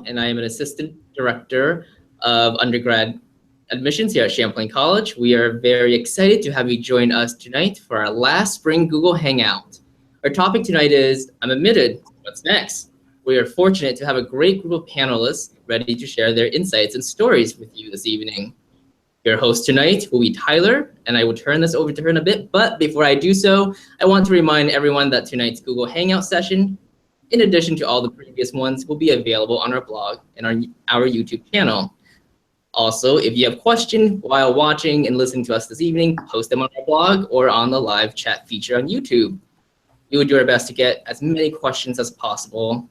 Hangout, and I am an assistant director of undergrad admissions here at Champlain College. We are very excited to have you join us tonight for our last spring Google Hangout. Our topic tonight is I'm admitted, what's next? We are fortunate to have a great group of panelists ready to share their insights and stories with you this evening. Your host tonight will be Tyler, and I will turn this over to her in a bit, but before I do so, I want to remind everyone that tonight's Google Hangout session, in addition to all the previous ones, will be available on our blog and our YouTube channel. Also, if you have questions while watching and listening to us this evening, post them on our blog or on the live chat feature on YouTube. We will do our best to get as many questions as possible.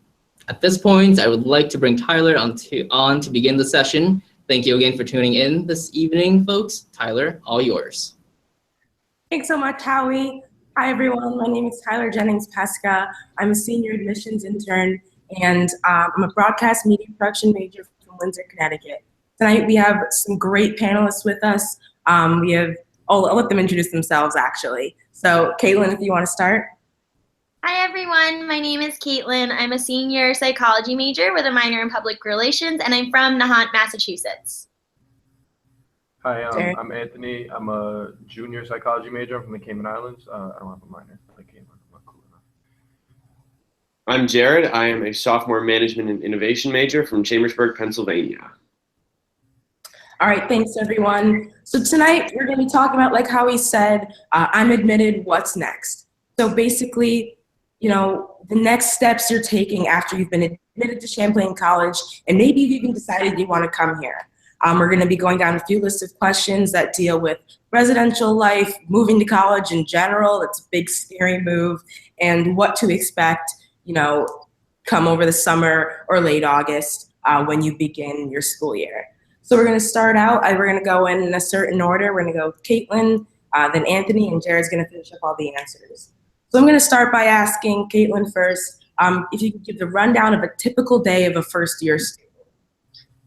At this point, I would like to bring Tyler on to begin the session. Thank you again for tuning in this evening, folks. Tyler, all yours. Thanks so much, Howie. Hi, everyone. My name is Tyler Jennings-Pesca. I'm a senior admissions intern, and I'm a broadcast media production major from Windsor, Connecticut. Tonight, we have some great panelists with us. I'll let them introduce themselves, actually. So, Caitlin, if you want to start. Hi, everyone. My name is Caitlin. I'm a senior psychology major with a minor in public relations, and I'm from Nahant, Massachusetts. Hi, I'm Anthony. I'm a junior psychology major. I'm from the Cayman Islands. I don't have a minor. I'm not cool enough. I'm Jared. I am a sophomore management and innovation major from Chambersburg, Pennsylvania. All right, thanks, everyone. So tonight, we're going to be talking about, like Howie said, I'm admitted, what's next? So basically, you know, the next steps you're taking after you've been admitted to Champlain College, and maybe you've even decided you want to come here. We're going to be going down a few lists of questions that deal with residential life, moving to college in general. It's a big, scary move, and what to expect, you know, come over the summer or late August when you begin your school year. So we're going to start out, we're going to go in a certain order. We're going to go with Caitlin, then Anthony, and Jared's going to finish up all the answers. So I'm going to start by asking Caitlin first, if you could give the rundown of a typical day of a first-year student.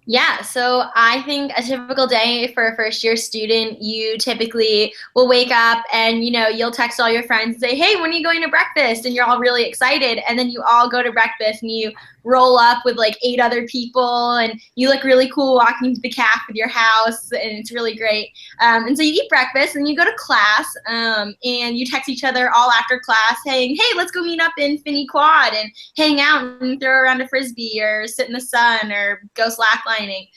Yeah, so I think a typical day for a first-year student, you typically will wake up and, you know, you'll text all your friends and say, hey, when are you going to breakfast? And you're all really excited. And then you all go to breakfast and you roll up with like 8 other people and you look really cool walking to the caf with your house, and it's really great. And so you eat breakfast and you go to class and you text each other all after class saying, hey, let's go meet up in Finney Quad and hang out and throw around a Frisbee or sit in the sun or go slacklining.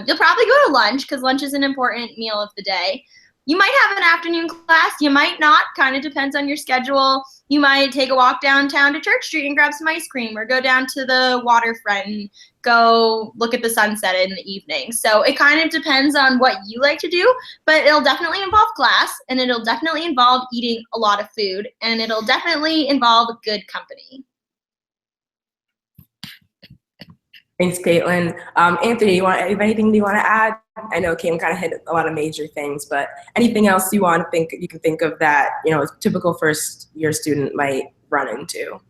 You'll probably go to lunch because lunch is an important meal of the day. You might have an afternoon class, you might not, kind of depends on your schedule. You might take a walk downtown to Church Street and grab some ice cream, or go down to the waterfront and go look at the sunset in the evening. So it kind of depends on what you like to do, but it'll definitely involve class, and it'll definitely involve eating a lot of food, and it'll definitely involve good company. Thanks, Caitlin. Anthony, you have anything you want to add? I know Caitlin kind of hit a lot of major things, but anything else you can think of that, you know, a typical first-year student might run into?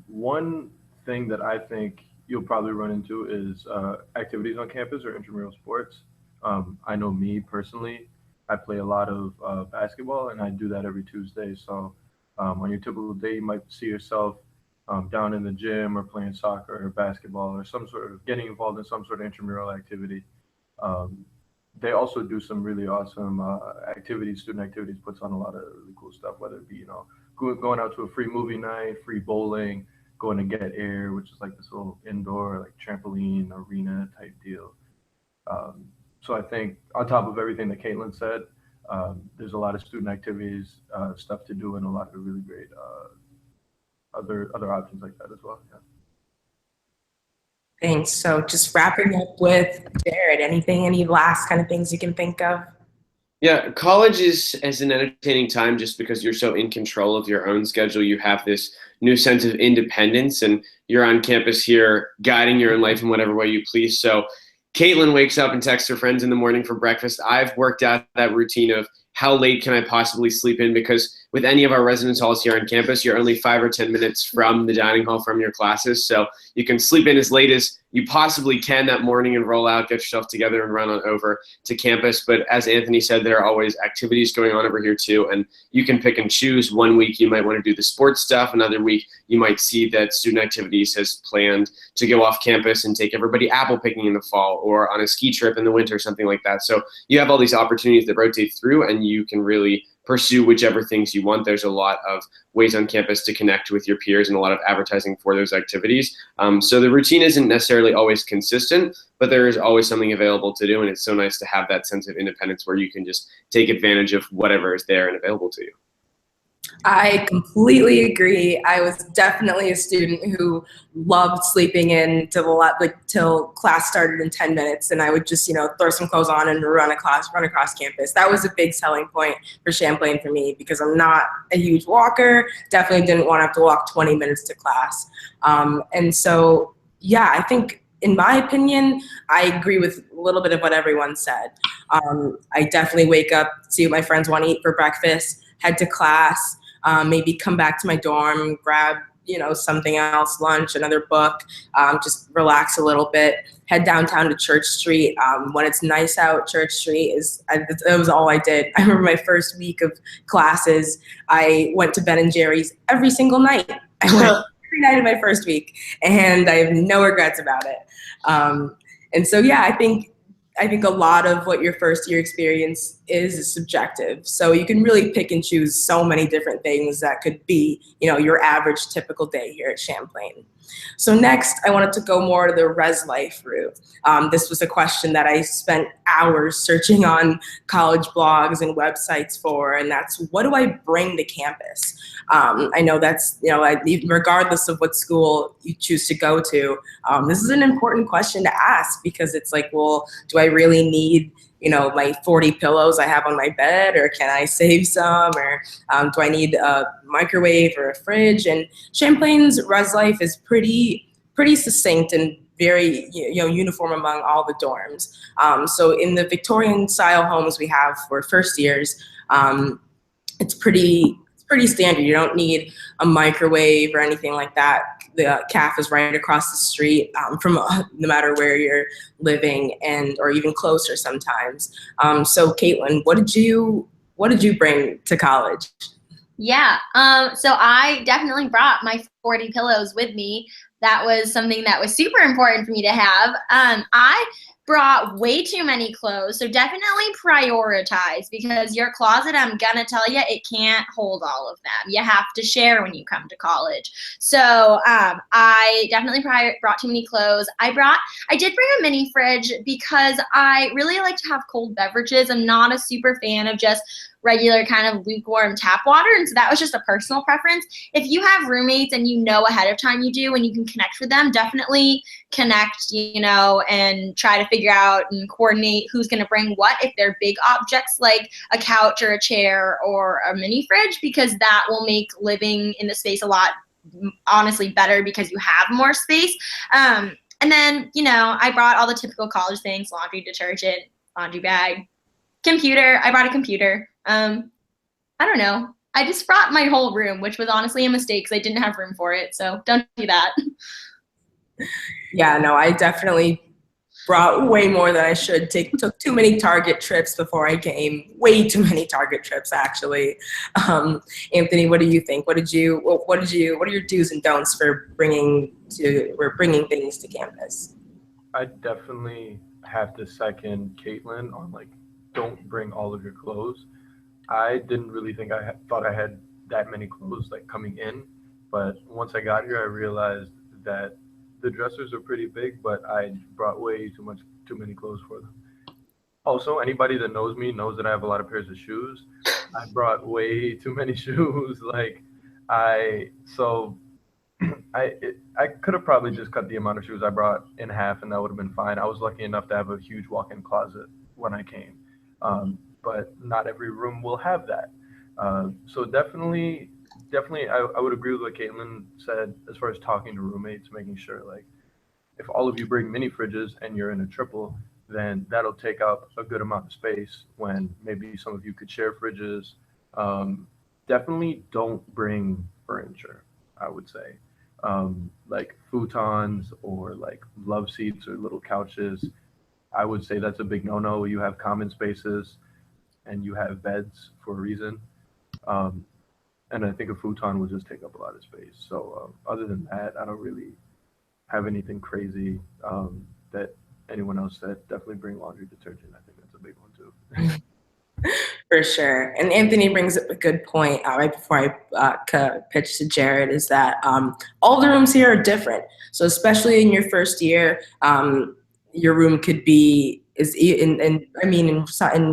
One thing that I think you'll probably run into is activities on campus or intramural sports. I know me personally, I play a lot of basketball, and I do that every Tuesday. So on your typical day, you might see yourself down in the gym or playing soccer or basketball or some sort of getting involved in some sort of intramural activity. They also do some really awesome student activities, puts on a lot of really cool stuff, whether it be, you know, going out to a free movie night, free bowling, going to Get Air, which is like this little indoor like trampoline arena type deal. So I think on top of everything that Caitlin said, there's a lot of student activities, stuff to do, and a lot of really great other options like that as well. Yeah. Thanks. So just wrapping up with Jared, any last kind of things you can think of? Yeah, college is an entertaining time just because you're so in control of your own schedule. You have this new sense of independence, and you're on campus here guiding your own life in whatever way you please. So Caitlin wakes up and texts her friends in the morning for breakfast. I've worked out that routine of how late can I possibly sleep in, because with any of our residence halls here on campus, you're only 5 or 10 minutes from the dining hall from your classes. So you can sleep in as late as you possibly can that morning and roll out, get yourself together and run on over to campus. But as Anthony said, there are always activities going on over here too. And you can pick and choose. One week you might want to do the sports stuff. Another week you might see that Student Activities has planned to go off campus and take everybody apple picking in the fall or on a ski trip in the winter, something like that. So you have all these opportunities that rotate through, and you can really pursue whichever things you want. There's a lot of ways on campus to connect with your peers and a lot of advertising for those activities. So the routine isn't necessarily always consistent, but there is always something available to do. And it's so nice to have that sense of independence where you can just take advantage of whatever is there and available to you. I completely agree. I was definitely a student who loved sleeping in till class started in 10 minutes, and I would just, throw some clothes on and run across campus. That was a big selling point for Champlain for me because I'm not a huge walker. Definitely didn't want to have to walk 20 minutes to class. And so, yeah, I think in my opinion, I agree with a little bit of what everyone said. I definitely wake up, see what my friends want to eat for breakfast, head to class, maybe come back to my dorm, grab, something else, lunch, another book, just relax a little bit, head downtown to Church Street. When it's nice out, Church Street that was all I did. I remember my first week of classes, I went to Ben & Jerry's every single night. I went every night of my first week, and I have no regrets about it. And so, yeah, I think a lot of what your first year experience is subjective. So you can really pick and choose so many different things that could be, your average typical day here at Champlain. So next, I wanted to go more to the res life route. This was a question that I spent hours searching on college blogs and websites for, and that's, what do I bring to campus? I know that's, regardless of what school you choose to go to, this is an important question to ask because it's like, well, do I really need my 40 pillows I have on my bed, or can I save some, or do I need a microwave or a fridge? And Champlain's res life is pretty succinct and very uniform among all the dorms. So in the Victorian style homes we have for first years, it's pretty standard. You don't need a microwave or anything like that. The caf is right across the street from no matter where you're living, or even closer sometimes. So Caitlin, what did you bring to college? Yeah, so I definitely brought my 40 pillows with me. That was something that was super important for me to have. I brought way too many clothes, so definitely prioritize, because your closet, I'm gonna tell you, it can't hold all of them. You have to share when you come to college. So I definitely brought too many clothes. I did bring a mini fridge because I really like to have cold beverages. I'm not a super fan of just regular kind of lukewarm tap water, and so that was just a personal preference. If you have roommates and ahead of time you do and you can connect with them, definitely connect, and try to figure out and coordinate who's going to bring what if they're big objects like a couch or a chair or a mini fridge, because that will make living in the space a lot, honestly, better because you have more space. And then, I brought all the typical college things: laundry detergent, laundry bag, computer. I brought a computer. I don't know. I just brought my whole room, which was honestly a mistake because I didn't have room for it. So don't do that. Yeah, no, I definitely brought way more than I should. Took too many Target trips before I came. Way too many Target trips, actually. Anthony, what do you think? What are your do's and don'ts for bringing things to campus? I definitely have to second Caitlin on don't bring all of your clothes. I didn't really think thought I had that many clothes coming in, but once I got here, I realized that the dressers are pretty big, but I brought way too many clothes for them. Also, anybody that knows me knows that I have a lot of pairs of shoes. I brought way too many shoes. I could have probably just cut the amount of shoes I brought in half, and that would have been fine. I was lucky enough to have a huge walk-in closet when I came. But not every room will have that. So definitely, I would agree with what Caitlin said as far as talking to roommates, making sure if all of you bring mini fridges and you're in a triple, then that'll take up a good amount of space when maybe some of you could share fridges. definitely don't bring furniture, I would say. Like futons or like love seats or little couches. I would say that's a big no-no. You have common spaces and you have beds for a reason. Um, and I think a futon would just take up a lot of space. So other than that, I don't really have anything crazy that anyone else said. Definitely bring laundry detergent. I think that's a big one too. For sure. And Anthony brings up a good point right before I pitch to Jared is that all the rooms here are different. So especially in your first year, your room could be in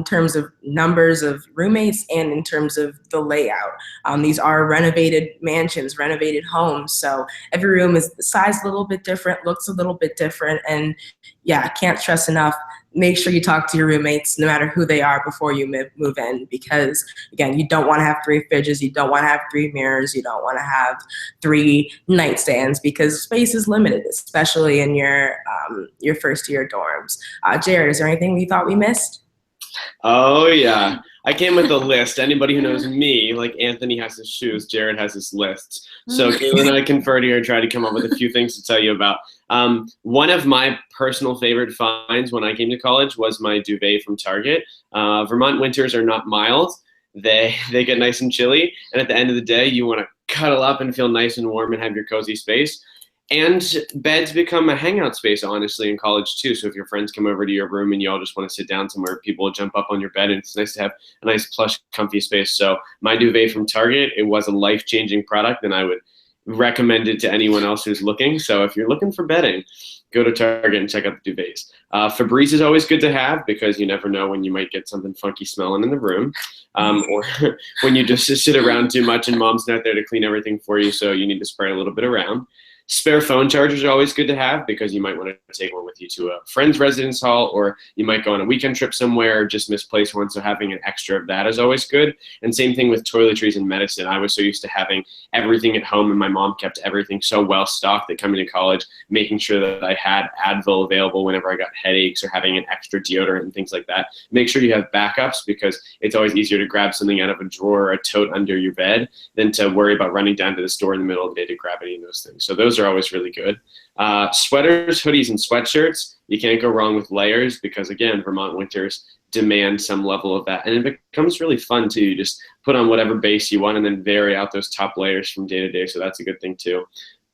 terms of numbers of roommates and in terms of the layout. These are renovated mansions, renovated homes. So every room is sized a little bit different, looks a little bit different. And yeah, I can't stress enough, make sure you talk to your roommates, no matter who they are, before you move in, because again, you don't want to have 3 fridges, you don't want to have 3 mirrors, you don't want to have 3 nightstands, because space is limited, especially in your first year dorms. Jared, is there anything we thought we missed? Oh yeah, I came with a list. Anybody who knows me, like Anthony has his shoes, Jared has his lists. So Caitlin and I conferred here and tried to come up with a few things to tell you about. One of my personal favorite finds when I came to college was my duvet from Target. Vermont winters are not mild. They get nice and chilly, and at the end of the day, you want to cuddle up and feel nice and warm and have your cozy space. And beds become a hangout space, honestly, in college too. So if your friends come over to your room and you all just want to sit down somewhere, people will jump up on your bed, and it's nice to have a nice, plush, comfy space. So my duvet from Target, it was a life-changing product, and I would recommend it to anyone else who's looking. So if you're looking for bedding, go to Target and check out the duvets. Febreze is always good to have, because you never know when you might get something funky smelling in the room, or when you just sit around too much and mom's not there to clean everything for you, so you need to spray a little bit around. Spare phone chargers are always good to have, because you might want to take one with you to a friend's residence hall, or you might go on a weekend trip somewhere or just misplace one, so having an extra of that is always good. And same thing with toiletries and medicine. I was so used to having everything at home, and my mom kept everything so well stocked that coming to college, making sure that I had Advil available whenever I got headaches, or having an extra deodorant and things like that. Make sure you have backups, because it's always easier to grab something out of a drawer or a tote under your bed than to worry about running down to the store in the middle of the day to grab any of those things. So those are always really good. Sweaters, hoodies, and sweatshirts. You can't go wrong with layers, because again, Vermont winters demand some level of that. And it becomes really fun too. You just put on whatever base you want and then vary out those top layers from day to day. So that's a good thing too.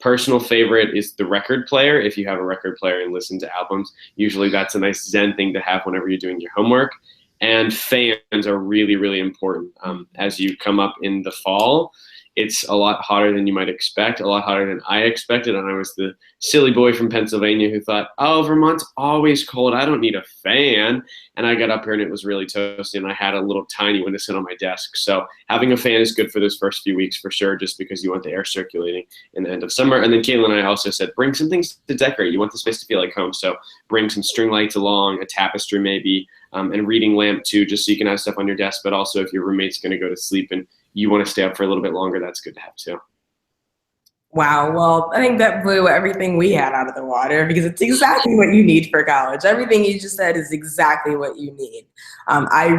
Personal favorite is the record player. If you have a record player and listen to albums, usually that's a nice zen thing to have whenever you're doing your homework. And fans are really, really important. As you come up in the fall, it's a lot hotter than you might expect, a lot hotter than I expected. And I was the silly boy from Pennsylvania who thought, oh, Vermont's always cold, I don't need a fan. And I got up here and it was really toasty, and I had a little tiny one to sit on my desk. So having a fan is good for those first few weeks for sure, just because you want the air circulating in the end of summer. And then Caitlin and I also said, bring some things to decorate. You want the space to feel like home. So bring some string lights along, a tapestry maybe, and reading lamp too, just so you can have stuff on your desk. But also if your roommate's gonna go to sleep and you want to stay up for a little bit longer, that's good to have too. Wow, well, I think that blew everything we had out of the water, because it's exactly what you need for college. Everything you just said is exactly what you need. I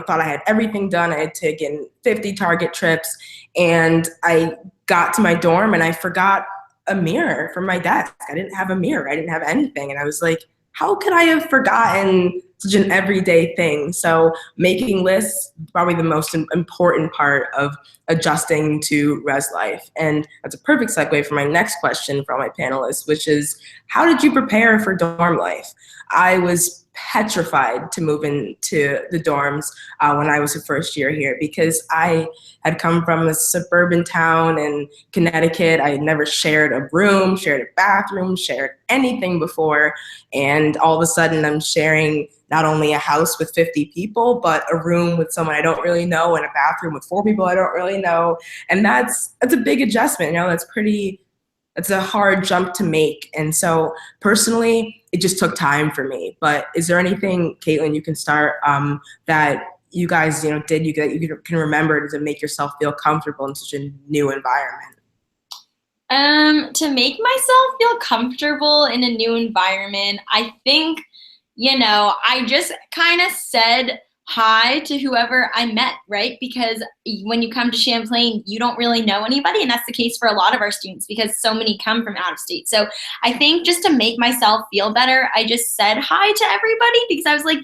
thought I had everything done. I had taken 50 Target trips, and I got to my dorm and I forgot a mirror from my desk. I didn't have a mirror. I didn't have anything. And I was like, how could I have forgotten such an everyday thing? So making lists, probably the most important part of adjusting to res life. And that's a perfect segue for my next question for all my panelists, which is, how did you prepare for dorm life? I was petrified to move into the dorms when I was a first year here, because I had come from a suburban town in Connecticut. I had never shared a room, shared a bathroom, shared anything before. And all of a sudden I'm sharing not only a house with 50 people, but a room with someone I don't really know, and a bathroom with 4 people I don't really know. And that's a big adjustment. It's a hard jump to make. And so personally, it just took time for me. But is there anything, Caitlin, you can start that you guys did that you can remember to make yourself feel comfortable in such a new environment? To make myself feel comfortable in a new environment, I think, I just kind of said hi to whoever I met, right? Because when you come to Champlain, you don't really know anybody. And that's the case for a lot of our students because so many come from out of state. So I think just to make myself feel better, I just said hi to everybody because I was like,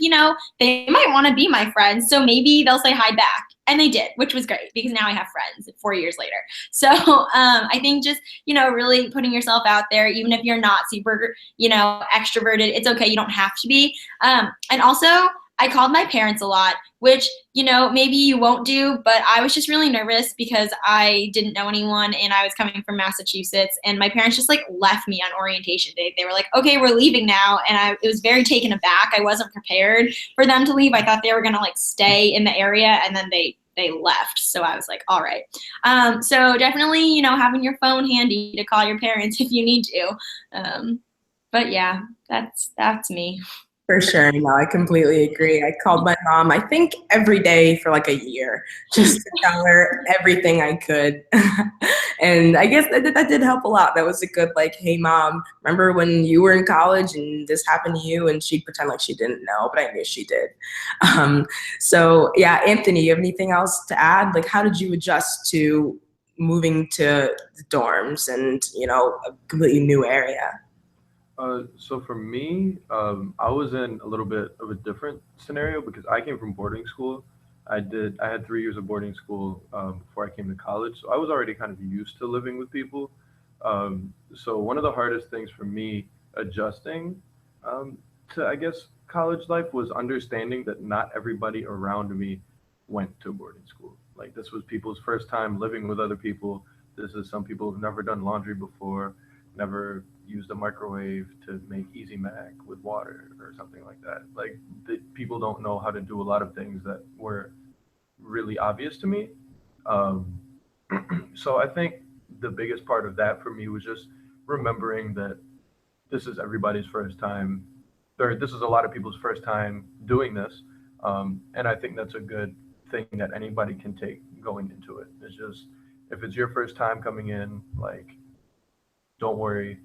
they might want to be my friends. So maybe they'll say hi back. And they did, which was great because now I have friends 4 years later. So I think just, really putting yourself out there, even if you're not super, extroverted, it's okay. You don't have to be. And also, I called my parents a lot, which, maybe you won't do, but I was just really nervous because I didn't know anyone and I was coming from Massachusetts and my parents just left me on orientation day. They were like, okay, we're leaving now. And it was very taken aback. I wasn't prepared for them to leave. I thought they were going to stay in the area and then they left. So I was like, all right. So definitely, having your phone handy to call your parents if you need to. But yeah, that's me. For sure. No, I completely agree. I called my mom, I think every day for a year, just to tell her everything I could. And I guess that did help a lot. That was a good, hey, mom, remember when you were in college and this happened to you? And she'd pretend like she didn't know, but I knew she did. So yeah, Anthony, you have anything else to add? How did you adjust to moving to the dorms and, a completely new area? So for me, I was in a little bit of a different scenario because I came from boarding school. I had 3 years of boarding school before I came to college, so I was already kind of used to living with people. So one of the hardest things for me adjusting to, I guess, college life was understanding that not everybody around me went to boarding school. This was people's first time living with other people. This is some people who've never done laundry before, never used a microwave to make Easy Mac with water or something like that. People don't know how to do a lot of things that were really obvious to me. Um, so I think the biggest part of that for me was just remembering that this is everybody's first time, or this is a lot of people's first time doing this. And I think that's a good thing that anybody can take going into it. It's just, if it's your first time coming in, don't worry.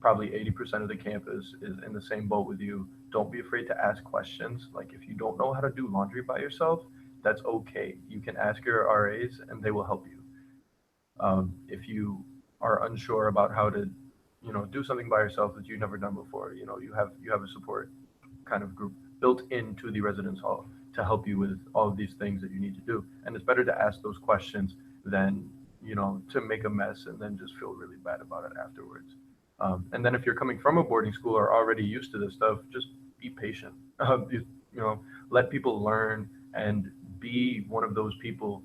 Probably 80% of the campus is in the same boat with you. Don't be afraid to ask questions. If you don't know how to do laundry by yourself, that's okay. You can ask your RAs and they will help you. If you are unsure about how to, do something by yourself that you've never done before, you have a support kind of group built into the residence hall to help you with all of these things that you need to do. And it's better to ask those questions than, to make a mess and then just feel really bad about it afterwards. And then if you're coming from a boarding school or already used to this stuff, just be patient. Let people learn and be one of those people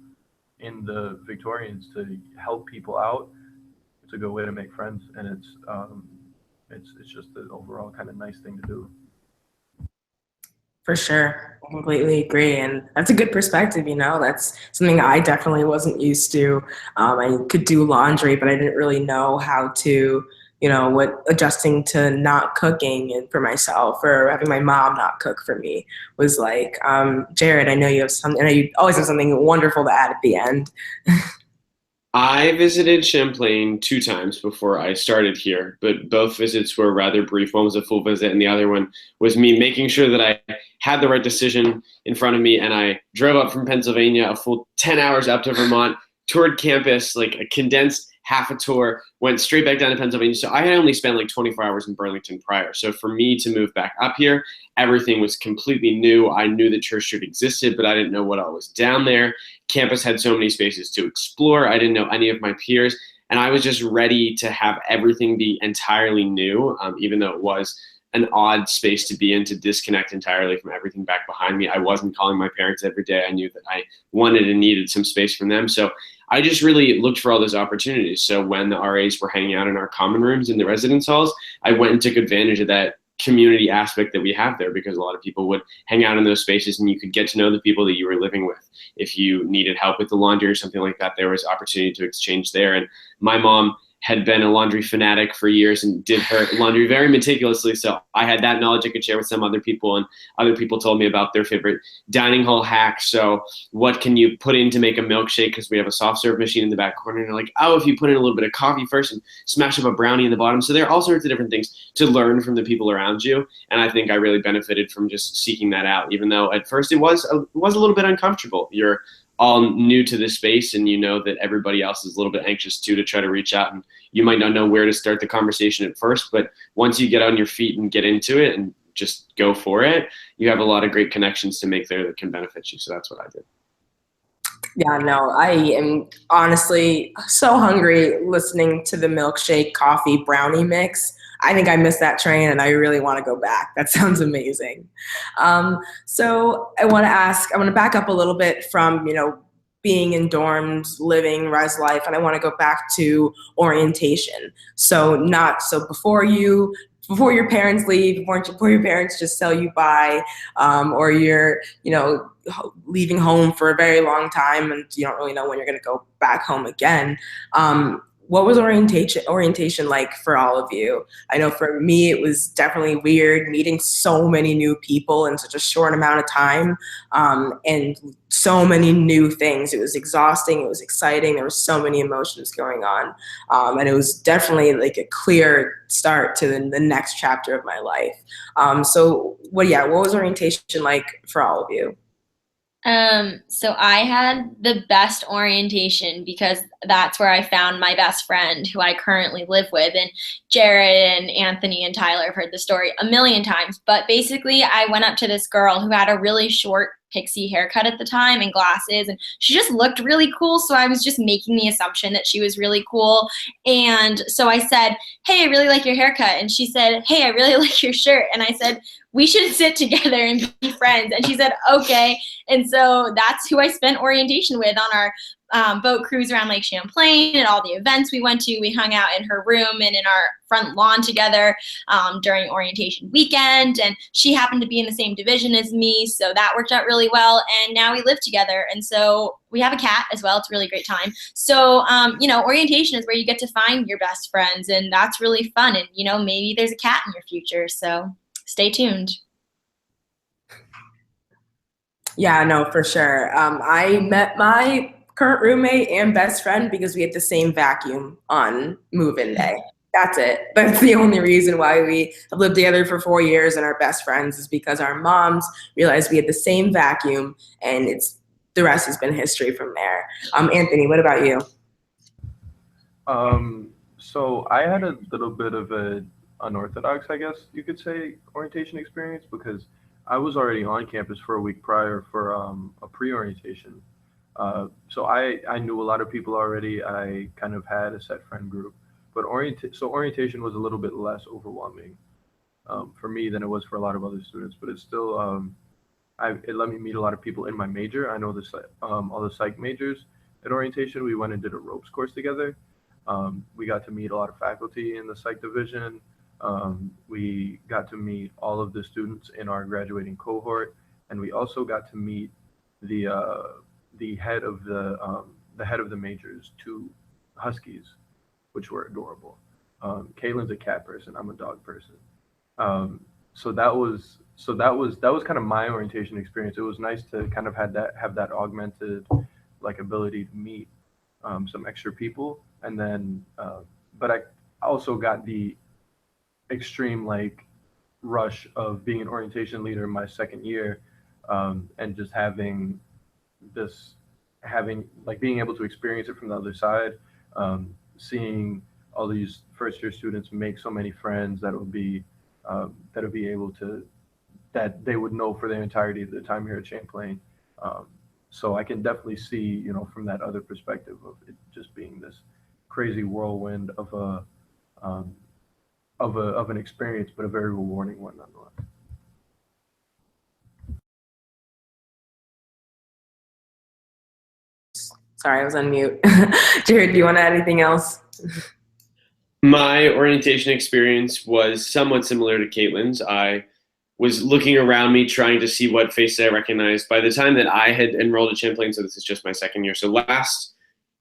in the Victorians to help people out. It's a good way to make friends, and it's just the overall kind of nice thing to do. For sure. I completely agree. And that's a good perspective, That's something I definitely wasn't used to. I could do laundry, but I didn't really know how to, what adjusting to not cooking and for myself or having my mom not cook for me was like. Jared, I know you always have something wonderful to add at the end. I visited Champlain 2 times before I started here, but both visits were rather brief. One was a full visit, and the other one was me making sure that I had the right decision in front of me. And I drove up from Pennsylvania a full 10 hours up to Vermont, toured campus, a condensed half a tour, went straight back down to Pennsylvania. So I had only spent 24 hours in Burlington prior. So for me to move back up here, everything was completely new. I knew that Church Street existed, but I didn't know what all was down there. Campus had so many spaces to explore. I didn't know any of my peers. And I was just ready to have everything be entirely new, even though it was an odd space to be in, to disconnect entirely from everything back behind me. I wasn't calling my parents every day. I knew that I wanted and needed some space from them. So I just really looked for all those opportunities. So when the RAs were hanging out in our common rooms in the residence halls, I went and took advantage of that community aspect that we have there, because a lot of people would hang out in those spaces and you could get to know the people that you were living with. If you needed help with the laundry or something like that, there was opportunity to exchange there. And my mom had been a laundry fanatic for years and did her laundry very meticulously. So I had that knowledge I could share with some other people, and other people told me about their favorite dining hall hacks. So what can you put in to make a milkshake? Because we have a soft serve machine in the back corner. And they're like, oh, if you put in a little bit of coffee first and smash up a brownie in the bottom. So there are all sorts of different things to learn from the people around you. And I think I really benefited from just seeking that out, even though at first it was a little bit uncomfortable. You're all new to this space, and you know that everybody else is a little bit anxious too to try to reach out, and you might not know where to start the conversation at first, but once you get on your feet and get into it and just go for it, you have a lot of great connections to make there that can benefit you. So that's what I did. Yeah, no, I am honestly so hungry listening to the milkshake coffee brownie mix. I think I missed that train and I really want to go back. That sounds amazing. So I want to back up a little bit from, being in dorms, living res life, and I want to go back to orientation. So before your parents leave, before your parents just sell you by, or you're, leaving home for a very long time and you don't really know when you're going to go back home again. What was orientation like for all of you? I know for me, it was definitely weird meeting so many new people in such a short amount of time, and so many new things. It was exhausting. It was exciting. There were so many emotions going on. And it was definitely like a clear start to the next chapter of my life. What was orientation like for all of you? So I had the best orientation because that's where I found my best friend who I currently live with. And Jared and Anthony and Tyler have heard the story a million times. But basically, I went up to this girl who had a really short pixie haircut at the time and glasses, and she just looked really cool. So I was just making the assumption that she was really cool. And so I said, hey, I really like your haircut. And she said, hey, I really like your shirt. And I said, we should sit together and be friends. And she said, okay. And so that's who I spent orientation with on our boat cruise around Lake Champlain and all the events we went to. We hung out in her room and in our front lawn together during orientation weekend. And she happened to be in the same division as me, so that worked out really well. And now we live together. And so we have a cat as well. It's a really great time. So, orientation is where you get to find your best friends, and that's really fun. And, maybe there's a cat in your future. So stay tuned. Yeah, no, for sure. I met my current roommate and best friend because we had the same vacuum on move-in day. That's it. That's the only reason why we have lived together for 4 years and are best friends, is because our moms realized we had the same vacuum, and the rest has been history from there. Anthony, what about you? So I had a little bit of an unorthodox, I guess you could say, orientation experience, because I was already on campus for a week prior for a pre-orientation. So I knew a lot of people already. I kind of had a set friend group, but orientation was a little bit less overwhelming for me than it was for a lot of other students. But it's still it let me meet a lot of people in my major. I know all the psych majors at orientation. We went and did a ropes course together. We got to meet a lot of faculty in the psych division. We got to meet all of the students in our graduating cohort, and we also got to meet the head of the major's two huskies, which were adorable. Caitlin's a cat person. I'm a dog person. So that was kind of my orientation experience. It was nice to kind of have that augmented ability to meet some extra people, and then but I also got the extreme rush of being an orientation leader in my second year, and just being able to experience it from the other side, seeing all these first year students make so many friends that they would know for the entirety of the time here at Champlain. So I can definitely see, from that other perspective of it just being this crazy whirlwind of an experience, but a very rewarding one nonetheless. Sorry, I was on mute. Jared, do you want to add anything else? My orientation experience was somewhat similar to Caitlin's. I was looking around me, trying to see what faces I recognized. By the time that I had enrolled at Champlain, so this is just my second year. So last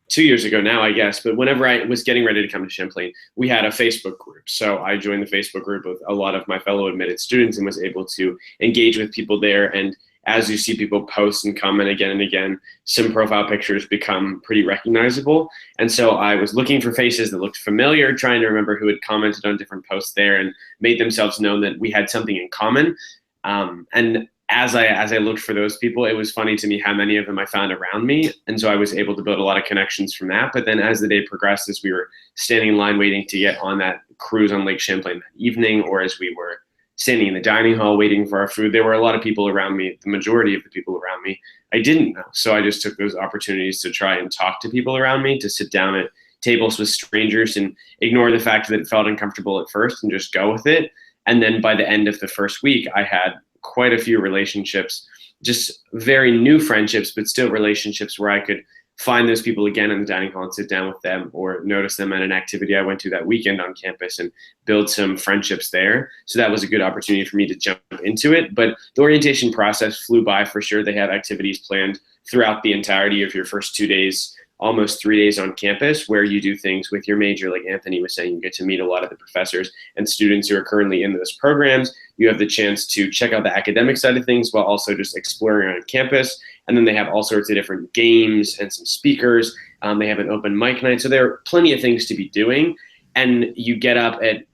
2 years ago now, I guess, but whenever I was getting ready to come to Champlain, we had a Facebook group. So I joined the Facebook group with a lot of my fellow admitted students and was able to engage with people there. And as you see people post and comment again and again, some profile pictures become pretty recognizable. And so I was looking for faces that looked familiar, trying to remember who had commented on different posts there and made themselves known that we had something in common. And as I looked for those people, it was funny to me how many of them I found around me. And so I was able to build a lot of connections from that. But then as the day progressed, as we were standing in line waiting to get on that cruise on Lake Champlain that evening, or as we were standing in the dining hall waiting for our food, there were a lot of people around me. The majority of the people around me I didn't know. So I just took those opportunities to try and talk to people around me, to sit down at tables with strangers and ignore the fact that it felt uncomfortable at first and just go with it. And then by the end of the first week, I had quite a few relationships, just very new friendships, but still relationships where I could find those people again in the dining hall and sit down with them, or notice them at an activity I went to that weekend on campus and build some friendships there. So that was a good opportunity for me to jump into it. But the orientation process flew by for sure. They have activities planned throughout the entirety of your first 2 days, almost 3 days on campus, where you do things with your major. Like Anthony was saying, you get to meet a lot of the professors and students who are currently in those programs. You have the chance to check out the academic side of things while also just exploring around campus. And then they have all sorts of different games and some speakers. They have an open mic night. So there are plenty of things to be doing. And you get up at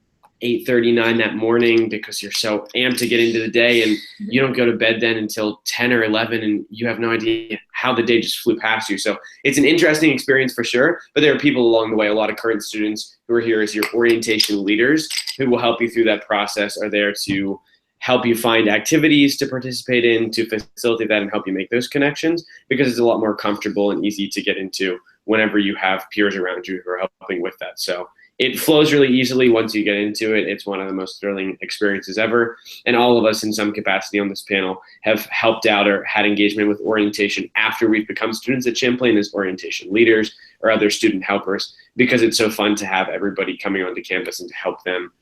8:39 that morning because you're so amped to get into the day, and you don't go to bed then until 10 or 11, and you have no idea how the day just flew past you. So it's an interesting experience for sure, but there are people along the way, a lot of current students who are here as your orientation leaders who will help you through that process, are there to help you find activities to participate in, to facilitate that and help you make those connections, because it's a lot more comfortable and easy to get into whenever you have peers around you who are helping with that. So it flows really easily once you get into it. It's one of the most thrilling experiences ever. And all of us in some capacity on this panel have helped out or had engagement with orientation after we've become students at Champlain as orientation leaders or other student helpers, because it's so fun to have everybody coming onto campus and to help them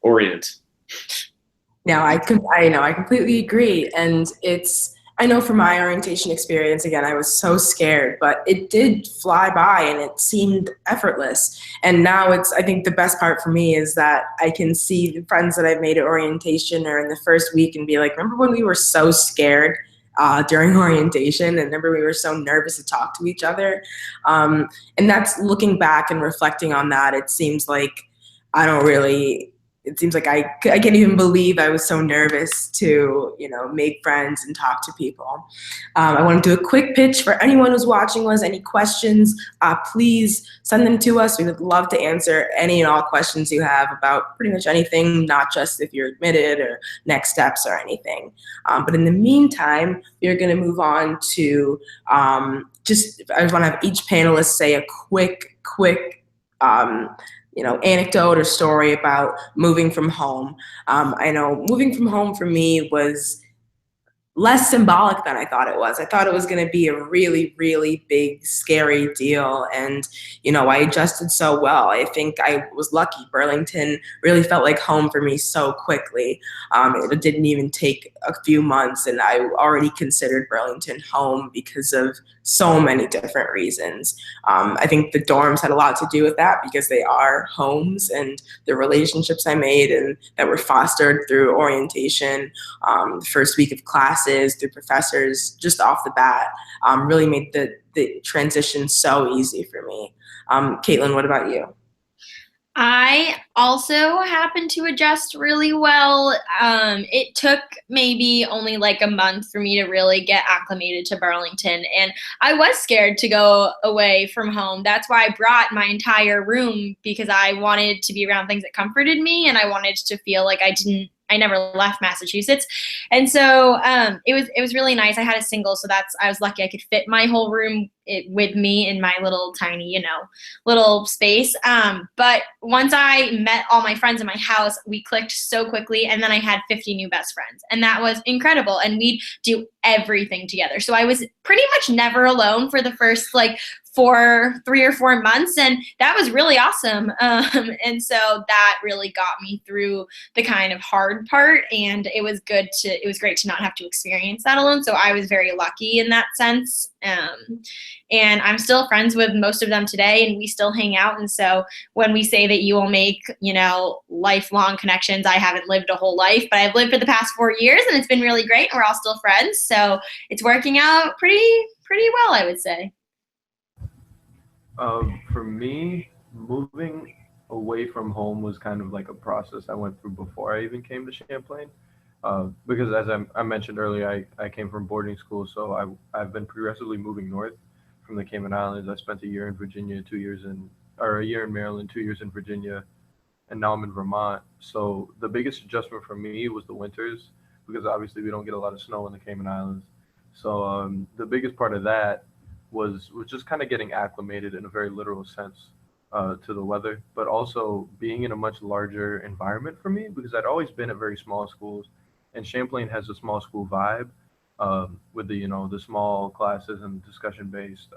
orient. Now, I completely agree. And I know from my orientation experience, again, I was so scared, but it did fly by and it seemed effortless. And now I think the best part for me is that I can see the friends that I've made at orientation or in the first week and be like, remember when we were so scared during orientation, and remember we were so nervous to talk to each other? And that's looking back and reflecting on that. It seems like I can't even believe I was so nervous to, make friends and talk to people. I want to do a quick pitch for anyone who's watching us. Any questions, please send them to us. We would love to answer any and all questions you have about pretty much anything, not just if you're admitted or next steps or anything. But in the meantime, we're going to move on to I just want to have each panelist say a quick anecdote or story about moving from home. I know moving from home for me was less symbolic than I thought it was. I thought it was going to be a really, really big, scary deal. And, I adjusted so well. I think I was lucky. Burlington really felt like home for me so quickly. It didn't even take a few months, and I already considered Burlington home because of so many different reasons. I think the dorms had a lot to do with that because they are homes, and the relationships I made and that were fostered through orientation, the first week of classes, through professors, just off the bat, really made the transition so easy for me. Caitlin, what about you? I also happened to adjust really well. It took maybe only like a month for me to really get acclimated to Burlington. And I was scared to go away from home. That's why I brought my entire room, because I wanted to be around things that comforted me, and I wanted to feel like I never left Massachusetts. And so it was really nice. I had a single, so I was lucky I could fit my whole room with me in my little tiny, little space. But once I met all my friends in my house, we clicked so quickly, and then I had 50 new best friends, and that was incredible. And we'd do everything together. So I was pretty much never alone for the first for 3 or 4 months, and that was really awesome. And so that really got me through the kind of hard part, and it was great to not have to experience that alone. So I was very lucky in that sense. And I'm still friends with most of them today, and we still hang out. And so when we say that you will make, lifelong connections, I haven't lived a whole life, but I've lived for the past 4 years, and it's been really great, and we're all still friends. So it's working out pretty well, I would say. For me, moving away from home was kind of like a process I went through before I even came to Champlain. Because as I mentioned earlier, I came from boarding school, so I've been progressively moving north from the Cayman Islands. I spent a year in Virginia, a year in Maryland, 2 years in Virginia, and now I'm in Vermont. So the biggest adjustment for me was the winters, because obviously we don't get a lot of snow in the Cayman Islands. So the biggest part of that was just kind of getting acclimated in a very literal sense to the weather, but also being in a much larger environment for me, because I'd always been at very small schools, and Champlain has a small school vibe with the small classes and discussion-based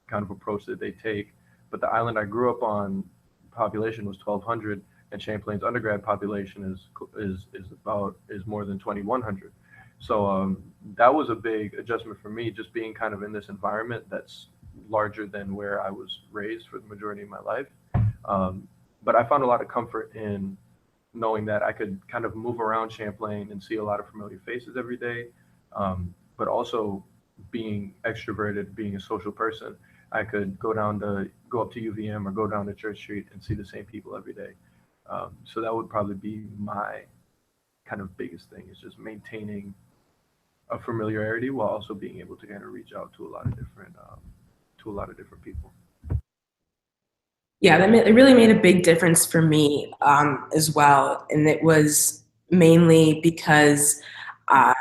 kind of approach that they take. But the island I grew up on, population was 1,200, and Champlain's undergrad population is more than 2,100. So that was a big adjustment for me, just being kind of in this environment that's larger than where I was raised for the majority of my life. But I found a lot of comfort in knowing that I could kind of move around Champlain and see a lot of familiar faces every day. But also being extroverted, being a social person, I could go up to UVM or go down to Church Street and see the same people every day. So that would probably be my kind of biggest thing, is just maintaining a familiarity while also being able to kind of reach out to a lot of different people. Yeah, it really made a big difference for me as well. And it was mainly because I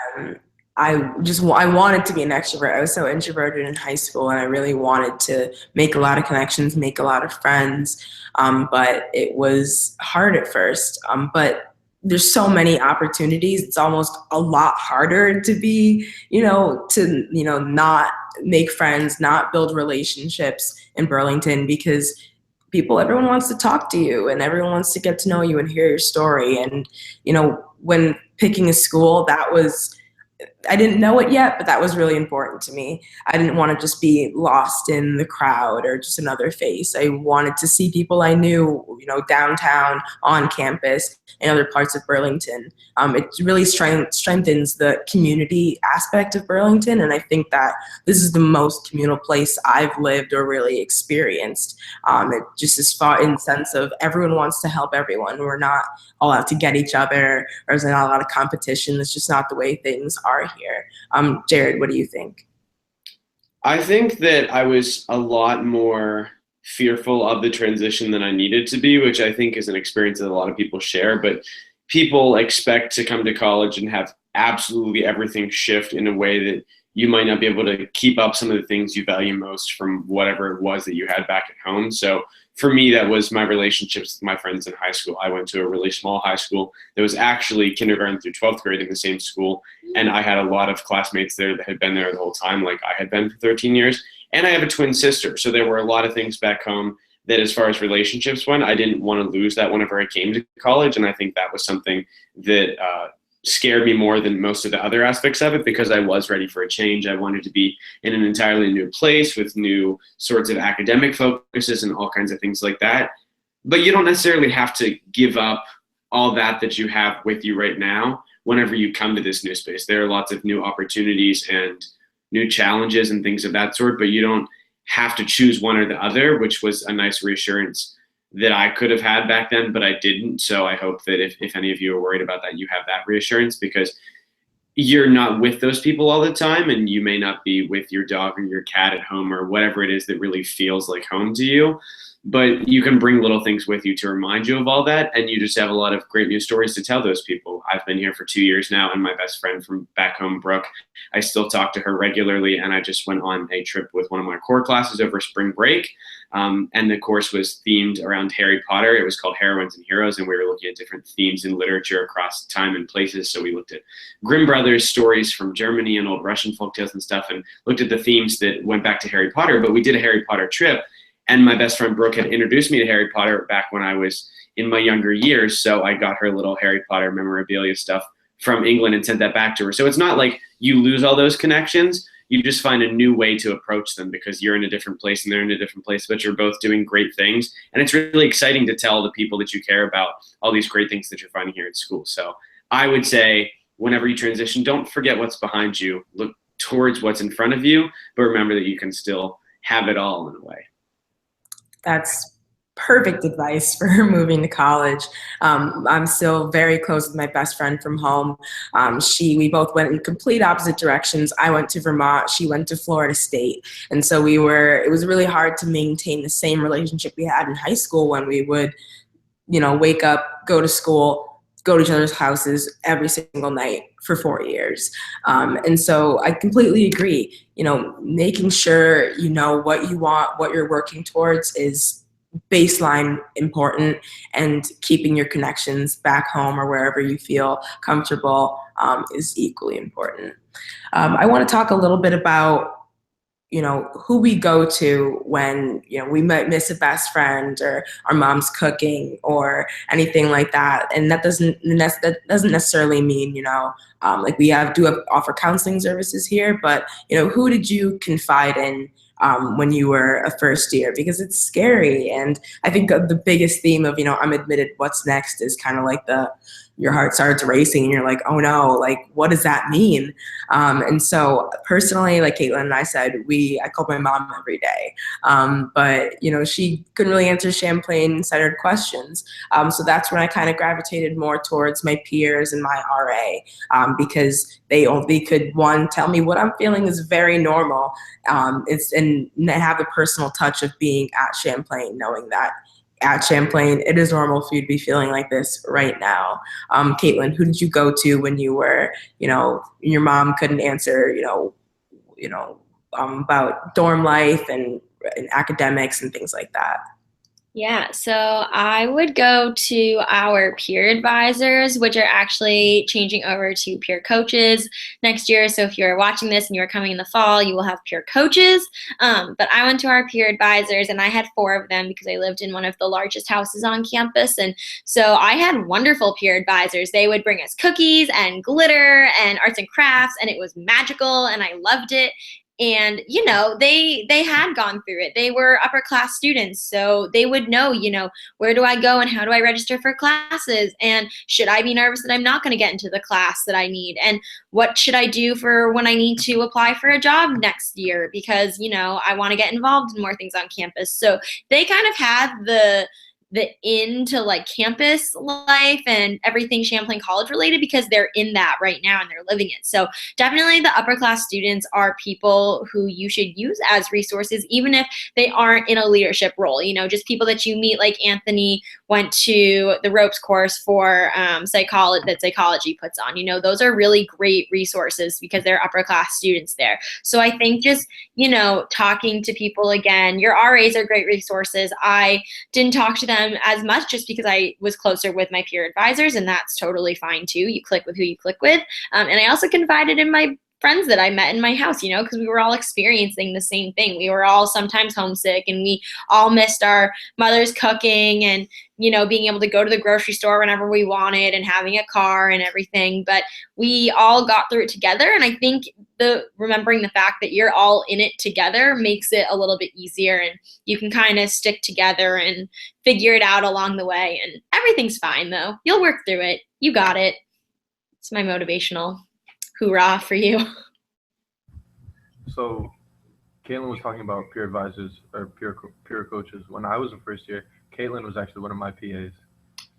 wanted to be an extrovert. I was so introverted in high school, and I really wanted to make a lot of connections, make a lot of friends. But it was hard at first. But there's so many opportunities. It's almost a lot harder to be, not make friends, not build relationships in Burlington, because everyone wants to talk to you, and everyone wants to get to know you and hear your story. And, when picking a school, I didn't know it yet, but that was really important to me. I didn't want to just be lost in the crowd or just another face. I wanted to see people I knew, downtown, on campus, and other parts of Burlington. It really strengthens the community aspect of Burlington, and I think that this is the most communal place I've lived or really experienced. It just is far in the sense of everyone wants to help everyone. We're not all out to get each other, or there's not a lot of competition. It's just not the way things are here. Jared, what do you think? I think that I was a lot more fearful of the transition than I needed to be, which I think is an experience that a lot of people share. But people expect to come to college and have absolutely everything shift in a way that you might not be able to keep up some of the things you value most from whatever it was that you had back at home. So for me, that was my relationships with my friends in high school. I went to a really small high school that was actually kindergarten through 12th grade in the same school. And I had a lot of classmates there that had been there the whole time, like I had been for 13 years. And I have a twin sister. So there were a lot of things back home that, as far as relationships went, I didn't want to lose that whenever I came to college. And I think that was something that scared me more than most of the other aspects of it, because I was ready for a change. I wanted to be in an entirely new place with new sorts of academic focuses and all kinds of things like that. But you don't necessarily have to give up all that you have with you right now whenever you come to this new space. There are lots of new opportunities and new challenges and things of that sort, but you don't have to choose one or the other, which was a nice reassurance that I could have had back then, but I didn't. So I hope that if any of you are worried about that, you have that reassurance, because you're not with those people all the time, and you may not be with your dog or your cat at home or whatever it is that really feels like home to you. but you can bring little things with you to remind you of all that, and you just have a lot of great new stories to tell those people. I've been here for 2 years now, and my best friend from back home, Brooke, I still talk to her regularly, and I just went on a trip with one of my core classes over spring break, and the course was themed around Harry Potter. It was called Heroines and Heroes, and we were looking at different themes in literature across time and places. So we looked at Grimm Brothers stories from Germany and old Russian folktales and stuff, and looked at the themes that went back to Harry Potter. But we did a Harry Potter trip, and my best friend Brooke had introduced me to Harry Potter back when I was in my younger years. So I got her little Harry Potter memorabilia stuff from England and sent that back to her. So it's not like you lose all those connections. You just find a new way to approach them because you're in a different place and they're in a different place, but you're both doing great things. And it's really exciting to tell the people that you care about all these great things that you're finding here at school. So I would say whenever you transition, don't forget what's behind you. Look towards what's in front of you, but remember that you can still have it all in a way. That's perfect advice for moving to college. I'm still very close with my best friend from home. We both went in complete opposite directions. I went to Vermont, she went to Florida State. And so it was really hard to maintain the same relationship we had in high school when we would, wake up, go to school, go to each other's houses every single night for 4 years. And so I completely agree, making sure you know what you want, what you're working towards is baseline important, and keeping your connections back home or wherever you feel comfortable is equally important. I want to talk a little bit about who we go to when, we might miss a best friend or our mom's cooking or anything like that. And that doesn't necessarily mean, like we offer counseling services here, but, who did you confide in when you were a first year? Because it's scary. And I think the biggest theme of, I'm admitted, what's next is kind of like your heart starts racing and you're like, oh no, like, what does that mean? And so personally, like Caitlin and I said, I called my mom every day. But, she couldn't really answer Champlain-centered questions. So that's when I kind of gravitated more towards my peers and my RA, because they could, one, tell me what I'm feeling is very normal. And have the personal touch of being at Champlain, knowing that at Champlain, it is normal for you to be feeling like this right now. Caitlin, who did you go to when you were, your mom couldn't answer, about dorm life and academics and things like that? Yeah, so I would go to our peer advisors, which are actually changing over to peer coaches next year. So if you're watching this and you're coming in the fall, you will have peer coaches. But I went to our peer advisors, and I had 4 of them because I lived in one of the largest houses on campus. And so I had wonderful peer advisors. They would bring us cookies and glitter and arts and crafts, and it was magical, and I loved it. And, they had gone through it. They were upper class students, so they would know, where do I go and how do I register for classes? And should I be nervous that I'm not going to get into the class that I need? And what should I do for when I need to apply for a job next year? Because, I want to get involved in more things on campus. So they kind of had the into like campus life and everything Champlain College related, because they're in that right now and they're living it. So definitely the upper class students are people who you should use as resources, even if they aren't in a leadership role, just people that you meet, like Anthony went to the ropes course for psychology that psychology puts on. Those are really great resources because they're upper class students there. So I think just, talking to people again, your RAs are great resources. I didn't talk to them as much just because I was closer with my peer advisors, and that's totally fine too. You click with who you click with. And I also confided in my friends that I met in my house, because we were all experiencing the same thing. We were all sometimes homesick, and we all missed our mother's cooking and, being able to go to the grocery store whenever we wanted and having a car and everything. But we all got through it together. And I think remembering the fact that you're all in it together makes it a little bit easier, and you can kind of stick together and figure it out along the way. And everything's fine though. You'll work through it. You got it. It's my motivational hoorah for you. So Caitlin was talking about peer advisors or peer coaches. When I was in first year, Caitlin was actually one of my PAs.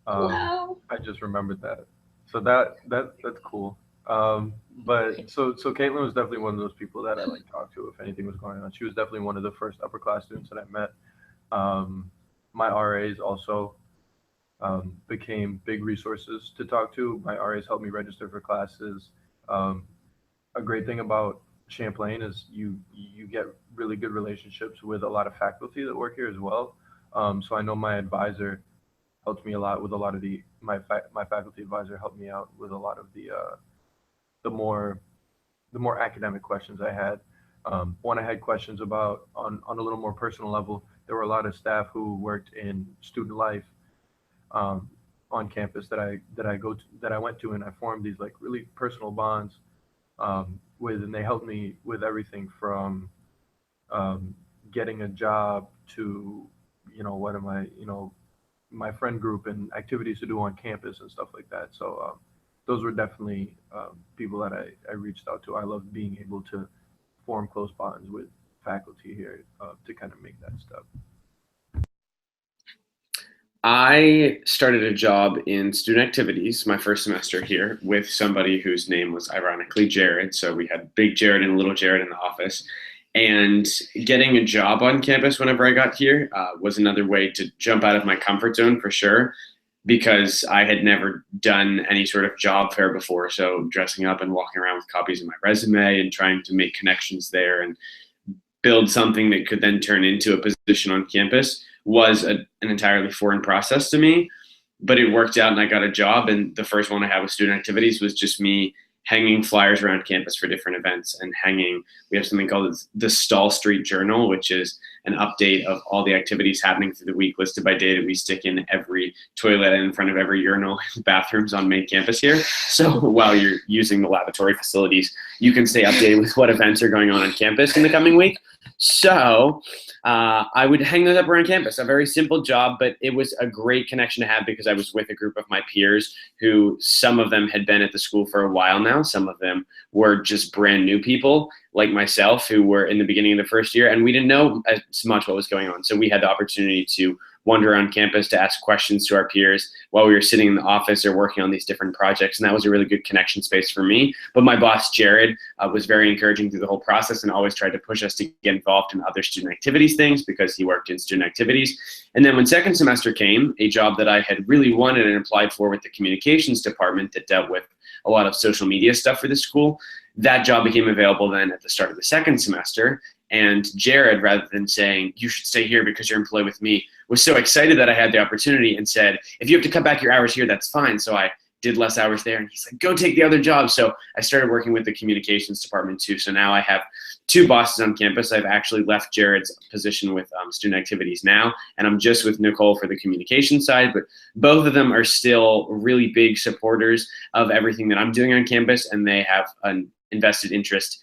Wow. I just remembered that. So that's cool. But so Caitlin was definitely one of those people that I talked to if anything was going on. She was definitely one of the first upper class students that I met. My RAs also became big resources to talk to. My RAs helped me register for classes. Um, a great thing about Champlain is you get really good relationships with a lot of faculty that work here as well. So I know my advisor helped me a lot with a lot of my faculty advisor helped me out with a lot of the more the more academic questions I had. When I had questions about on a little more personal level, there were a lot of staff who worked in student life um, on campus that I went to, and I formed these like really personal bonds with, and they helped me with everything from um, getting a job to what am I my friend group and activities to do on campus and stuff like that. So those were definitely people that I reached out to. I love being able to form close bonds with faculty here to kind of make that step. I started a job in student activities my first semester here with somebody whose name was ironically Jared. So we had big Jared and little Jared in the office. And getting a job on campus whenever I got here was another way to jump out of my comfort zone for sure, because I had never done any sort of job fair before. So dressing up and walking around with copies of my resume and trying to make connections there and build something that could then turn into a position on campus was an entirely foreign process to me. But it worked out and I got a job. And the first one I had with student activities was just me hanging flyers around campus for different events and we have something called the Stall Street Journal, which is an update of all the activities happening through the week listed by day that we stick in every toilet and in front of every urinal in bathrooms on main campus here. So while you're using the lavatory facilities, you can stay updated with what events are going on campus in the coming week. So I would hang those up around campus, a very simple job, but it was a great connection to have because I was with a group of my peers who some of them had been at the school for a while now. Some of them were just brand new people like myself who were in the beginning of the first year, and we didn't know as much what was going on. So we had the opportunity to wander around campus to ask questions to our peers while we were sitting in the office or working on these different projects. And that was a really good connection space for me. But my boss, Jared, was very encouraging through the whole process and always tried to push us to get involved in other student activities things because he worked in student activities. And then when second semester came, a job that I had really wanted and applied for with the communications department that dealt with a lot of social media stuff for the school, that job became available then at the start of the second semester. And Jared, rather than saying, you should stay here because you're employed with me, was so excited that I had the opportunity and said, if you have to cut back your hours here, that's fine. So I did less hours there. And he's like, go take the other job. So I started working with the communications department too. So now I have two bosses on campus. I've actually left Jared's position with student activities now, and I'm just with Nicole for the communication side, but both of them are still really big supporters of everything that I'm doing on campus, and they have an invested interest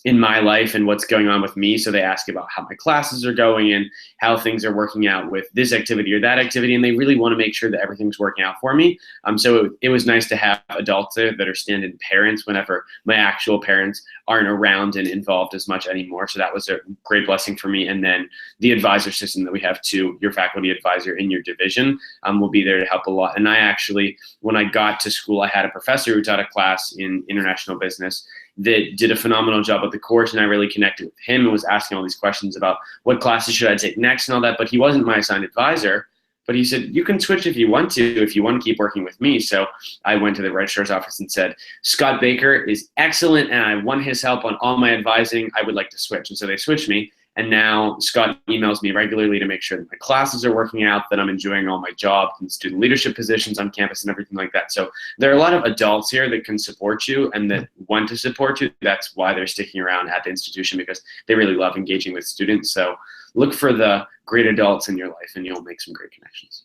in my life and what's going on with me. So they ask about how my classes are going and how things are working out with this activity or that activity. And they really want to make sure that everything's working out for me. So it was nice to have adults there that are stand-in parents whenever my actual parents aren't around and involved as much anymore. So that was a great blessing for me. And then the advisor system that we have too, your faculty advisor in your division will be there to help a lot. And I actually, when I got to school, I had a professor who taught a class in international business that did a phenomenal job with the course, and I really connected with him and was asking all these questions about what classes should I take next and all that, but he wasn't my assigned advisor. But he said, you can switch if you want to keep working with me. So I went to the registrar's office and said, Scott Baker is excellent and I want his help on all my advising. I would like to switch. And so they switched me. And now Scott emails me regularly to make sure that my classes are working out, that I'm enjoying all my job and student leadership positions on campus and everything like that. So there are a lot of adults here that can support you and that want to support you. That's why they're sticking around at the institution, because they really love engaging with students. So look for the great adults in your life and you'll make some great connections.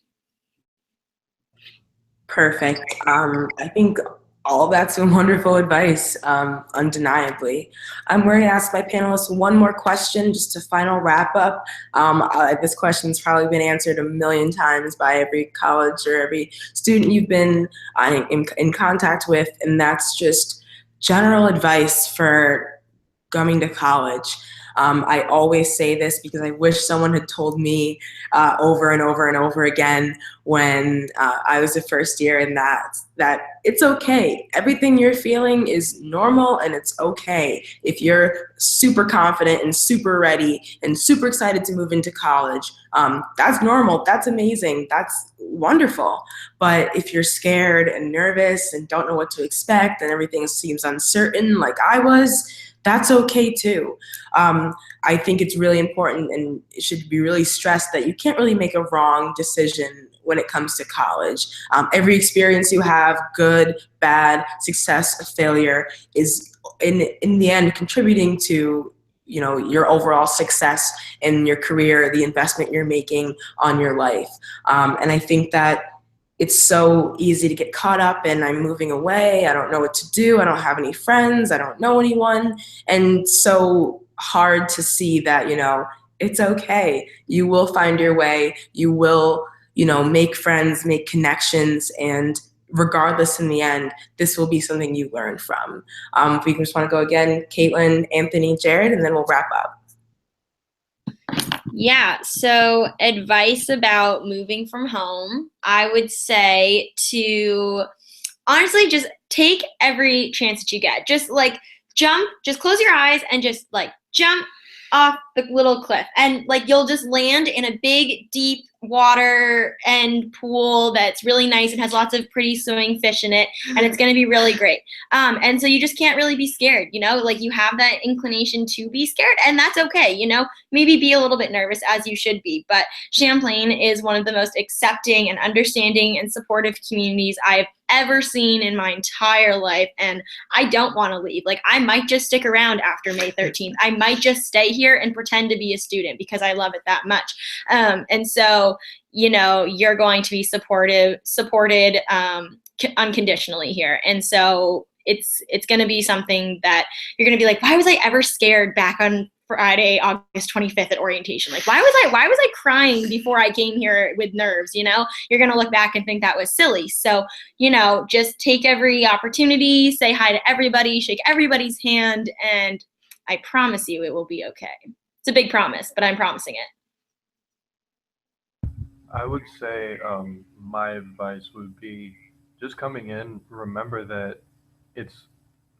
Perfect. I think all that's some wonderful advice, undeniably. We're going to ask my panelists one more question, just a final wrap up. This question's probably been answered a million times by every college or every student you've been in contact with, and that's just general advice for coming to college. I always say this because I wish someone had told me over and over and over again when I was a first year, and that it's okay. Everything you're feeling is normal, and it's okay. If you're super confident and super ready and super excited to move into college, that's normal. That's amazing. That's wonderful. But if you're scared and nervous and don't know what to expect and everything seems uncertain like I was, that's okay too. I think it's really important, and it should be really stressed that you can't really make a wrong decision when it comes to college. Every experience you have, good, bad, success, failure, is in the end contributing to your overall success in your career, the investment you're making on your life. And I think that it's so easy to get caught up in, I'm moving away, I don't know what to do, I don't have any friends, I don't know anyone, and so hard to see that, it's okay. You will find your way, you will, make friends, make connections, and regardless, in the end, this will be something you learn from. If we just want to go again, Caitlin, Anthony, Jared, and then we'll wrap up. Yeah, so advice about moving from home, I would say to honestly just take every chance that you get. Just like jump, just close your eyes and just like jump off the little cliff, and like you'll just land in a big deep water and pool that's really nice and has lots of pretty swimming fish in it, and it's going to be really great. And so you just can't really be scared, like you have that inclination to be scared, and that's okay. Maybe be a little bit nervous, as you should be, but Champlain is one of the most accepting and understanding and supportive communities I've ever seen in my entire life, and I don't want to leave. Like, I might just stick around after May 13th. I might just stay here and pretend to be a student because I love it that much. And so, you're going to be supported unconditionally here. And so it's going to be something that you're going to be like, why was I ever scared back on Friday, August 25th at orientation? Like, why was I crying before I came here with nerves? You're going to look back and think that was silly. So, just take every opportunity, say hi to everybody, shake everybody's hand, and I promise you it will be okay. It's a big promise, but I'm promising it. I would say my advice would be just coming in, remember that it's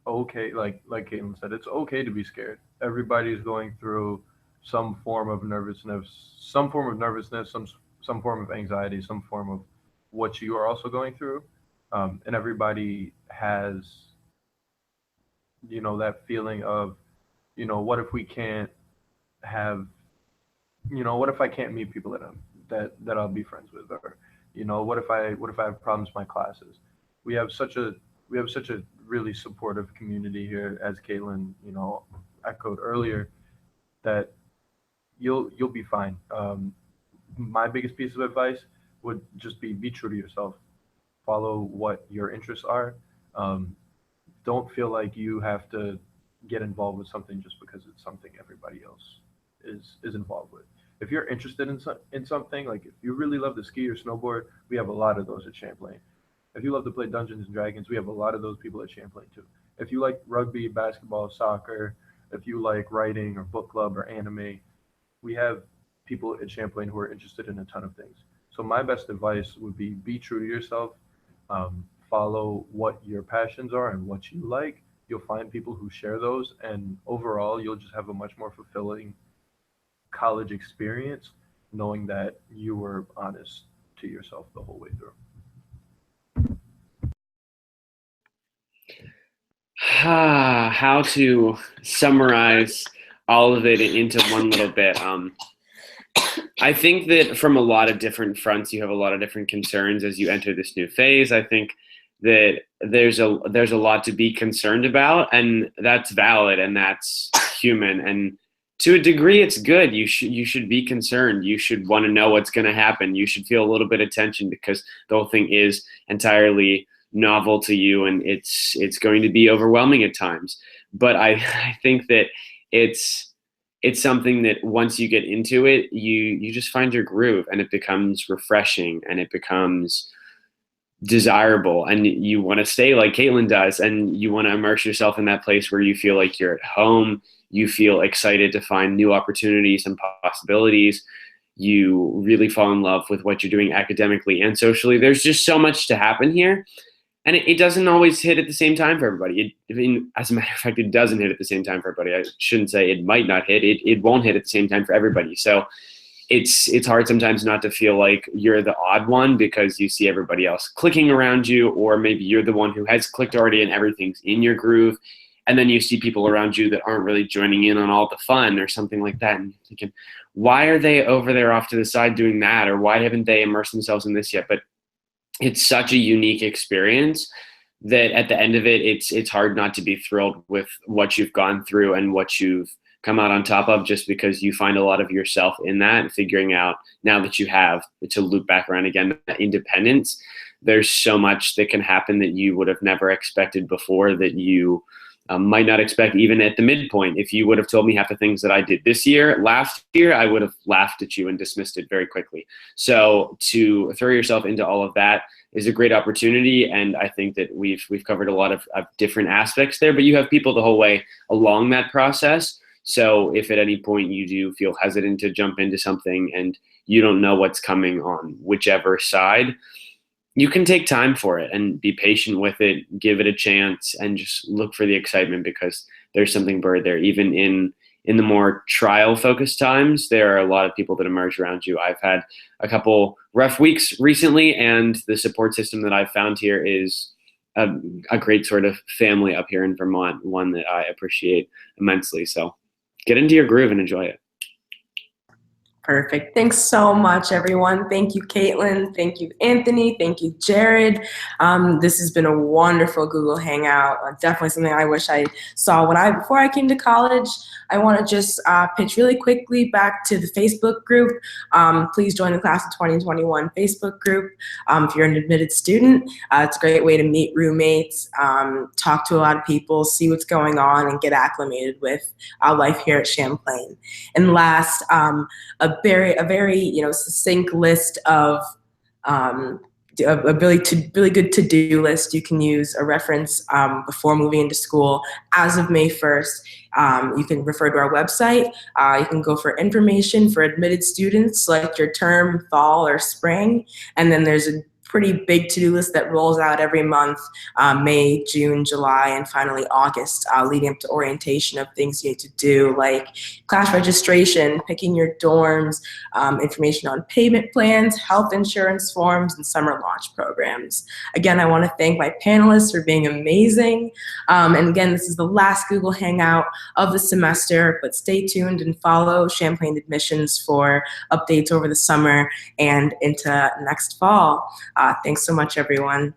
okay, like Caitlin said, it's okay to be scared. Everybody's going through some form of nervousness, some form of anxiety, some form of what you are also going through. And everybody has, that feeling of, what if we can't have, what if I can't meet people that I'll be friends with, or, what if I have problems with my classes? We have such a really supportive community here, as Caitlin, echoed earlier, that you'll be fine. My biggest piece of advice would just be true to yourself. Follow what your interests are. Don't feel like you have to get involved with something just because it's something everybody else is involved with. If you're interested in something, like if you really love to ski or snowboard, we have a lot of those at Champlain. If you love to play Dungeons and Dragons, we have a lot of those people at Champlain too. If you like rugby, basketball, soccer, if you like writing or book club or anime, we have people at Champlain who are interested in a ton of things. So my best advice would be true to yourself. Follow what your passions are and what you like. You'll find people who share those, and overall, you'll just have a much more fulfilling college experience, knowing that you were honest to yourself the whole way through. How to summarize all of it into one little bit. I think that from a lot of different fronts, you have a lot of different concerns as you enter this new phase. I think that there's a lot to be concerned about, and that's valid and that's human. And to a degree, it's good. You should be concerned. You should want to know what's going to happen. You should feel a little bit of tension because the whole thing is entirely novel to you, and it's going to be overwhelming at times. But I think that it's something that once you get into it, you just find your groove, and it becomes refreshing, and it becomes desirable, and you want to stay like Caitlin does, and you want to immerse yourself in that place where you feel like you're at home, you feel excited to find new opportunities and possibilities, you really fall in love with what you're doing academically and socially. There's just so much to happen here, and it doesn't always hit at the same time for everybody. As a matter of fact, it doesn't hit at the same time for everybody. I shouldn't say it might not hit. It won't hit at the same time for everybody. So it's hard sometimes not to feel like you're the odd one because you see everybody else clicking around you, or maybe you're the one who has clicked already and everything's in your groove, and then you see people around you that aren't really joining in on all the fun or something like that, and you're thinking, why are they over there off to the side doing that, or why haven't they immersed themselves in this yet? But it's such a unique experience that at the end of it, it's hard not to be thrilled with what you've gone through and what you've come out on top of, just because you find a lot of yourself in that, and figuring out now that you have, to loop back around again, that independence. There's so much that can happen that you would have never expected before, that you might not expect even at the midpoint. If you would have told me half the things that I did last year, I would have laughed at you and dismissed it very quickly. So to throw yourself into all of that is a great opportunity, and I think that we've covered a lot of different aspects there, but you have people the whole way along that process. So if at any point you do feel hesitant to jump into something and you don't know what's coming on whichever side, you can take time for it and be patient with it, give it a chance, and just look for the excitement, because there's something buried there. Even in the more trial-focused times, there are a lot of people that emerge around you. I've had a couple rough weeks recently, and the support system that I've found here is a great sort of family up here in Vermont, one that I appreciate immensely. So get into your groove and enjoy it. Perfect. Thanks so much, everyone. Thank you, Caitlin. Thank you, Anthony. Thank you, Jared. This has been a wonderful Google Hangout. Definitely something I wish I saw before I came to college. I want to just pitch really quickly back to the Facebook group. Please join the Class of 2021 Facebook group. If you're an admitted student, it's a great way to meet roommates, talk to a lot of people, see what's going on, and get acclimated with life here at Champlain. And last, a very succinct list of a really good to-do list you can use, a reference before moving into school. As of May 1st, you can refer to our website. You can go for information for admitted students, select your term, fall or spring, and then there's a pretty big to-do list that rolls out every month, May, June, July, and finally August, leading up to orientation, of things you need to do, like class registration, picking your dorms, information on payment plans, health insurance forms, and summer launch programs. Again, I want to thank my panelists for being amazing. And again, this is the last Google Hangout of the semester, but stay tuned and follow Champlain Admissions for updates over the summer and into next fall. Thanks so much, everyone.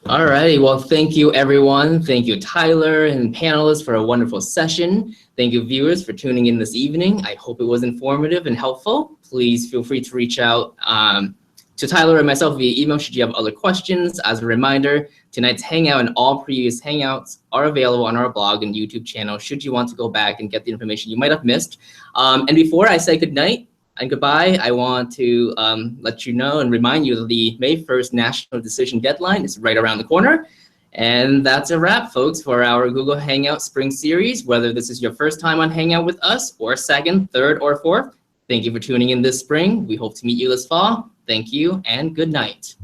All righty. Well, thank you, everyone. Thank you, Tyler and panelists, for a wonderful session. Thank you, viewers, for tuning in this evening. I hope it was informative and helpful. Please feel free to reach out to Tyler and myself via email should you have other questions. As a reminder, tonight's Hangout and all previous Hangouts are available on our blog and YouTube channel should you want to go back and get the information you might have missed. And before I say goodnight and goodbye, I want to let you know and remind you that the May 1st national decision deadline is right around the corner. And that's a wrap, folks, for our Google Hangout Spring Series. Whether this is your first time on Hangout with us, or second, third, or fourth, thank you for tuning in this spring. We hope to meet you this fall. Thank you, and good night.